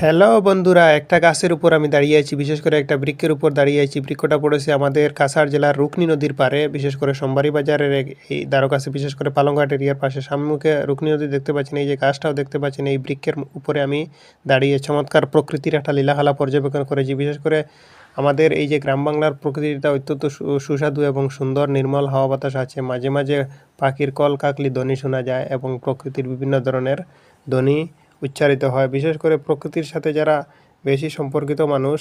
Hello বন্ধুরা, একটা গাছের উপর আমি দাঁড়িয়ে আছি, বিশেষ করে একটা বৃক্ষের উপর দাঁড়িয়ে আছি। বৃক্ষটা পড়েছে আমাদের কাছাড় জেলার রুকনি নদীর পাড়ে, বিশেষ করে সোমবাড়ি বাজারের এই দ্বারকাছে, বিশেষ করে পালংঘাট এরিয়ার পাশে সম্মুখে রুকনি নদী দেখতে পাচ্ছেন। এই যে গাছটাও দেখতে পাচ্ছেন, এই বৃক্ষের উপরে আমি দাঁড়িয়ে চমৎকার প্রকৃতির একটা লীলাখালা পর্যবেক্ষণ করেছি। বিশেষ করে আমাদের এই যে গ্রাম বাংলার প্রকৃতিটা অত্যন্ত সুস্বাদু এবং সুন্দর, নির্মল হাওয়া বাতাস আছে। মাঝে মাঝে পাখির কলকাকলি ধ্বনি শোনা যায় এবং প্রকৃতির বিভিন্ন ধরনের ধ্বনি উচ্চারিত হয়। বিশেষ করে প্রকৃতির সাথে যারা বেশি সম্পর্কিত মানুষ,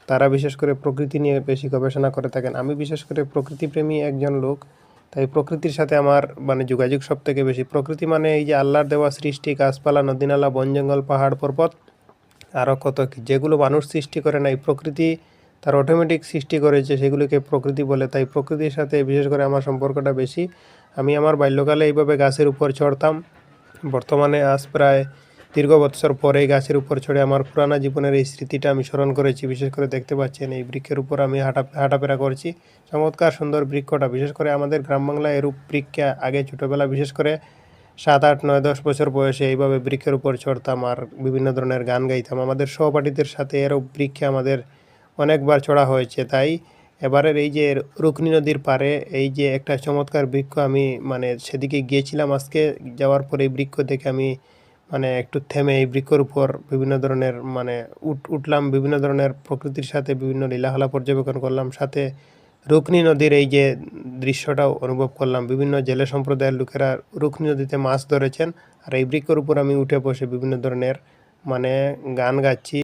তারা বিশেষ করে প্রকৃতি নিয়ে বেশি গবেষণা করে থাকেন। আমি বিশেষ করে প্রকৃতিপ্রেমী একজন লোক, তাই প্রকৃতির সাথে আমার যোগাযোগ সব থেকে বেশি। প্রকৃতি মানে এই যে আল্লাহর দেওয়া সৃষ্টি, গাছপালা, নদীনালা, বন জঙ্গল, পাহাড় পর্বত, আরও কত কি, যেগুলো মানুষ সৃষ্টি করে না, এই প্রকৃতি তার অটোমেটিক সৃষ্টি করেছে, সেগুলিকে প্রকৃতি বলে। তাই প্রকৃতির সাথে বিশেষ করে আমার সম্পর্কটা বেশি। আমি আমার বাল্যকালে এইভাবে গাছের উপর চড়তাম। বর্তমানে আজ প্রায় দীর্ঘ বৎসর পরে গাছের উপর চড়ে আমার পুরানা জীবনের এই স্মৃতিটা আমি স্মরণ করেছি। বিশেষ করে দেখতে পাচ্ছেন এই বৃক্ষের উপর আমি হাঁটাফেরা করছি। চমৎকার সুন্দর বৃক্ষটা। বিশেষ করে আমাদের গ্রাম বাংলায় এরূপ বৃক্ষে আগে ছোটোবেলা, বিশেষ করে 7, 8, 9, 10 বছর বয়সে এইভাবে বৃক্ষের উপর চড়তাম আর বিভিন্ন ধরনের গান গাইতাম। আমাদের সহপাঠীদের সাথে এরূপ বৃক্ষে আমাদের অনেকবার চড়া হয়েছে। তাই এবারের এই যে রুকনি নদীর পাড়ে এই যে একটা চমৎকার বৃক্ষ, আমি সেদিকে গিয়েছিলাম আজকে। যাওয়ার পরে এই বৃক্ষ দেখে আমি একটু থেমে এই বৃক্ষর উপর বিভিন্ন ধরনের উঠলাম, বিভিন্ন ধরনের প্রকৃতির সাথে বিভিন্ন লীলাখালা পর্যবেক্ষণ করলাম, সাথে রুকনি নদীর এই যে দৃশ্যটাও অনুভব করলাম। বিভিন্ন জেলে সম্প্রদায়ের লোকেরা রুকনি নদীতে মাছ ধরেছেন, আর এই বৃক্ষর উপর আমি উঠে বসে বিভিন্ন ধরনের গান গাচ্ছি।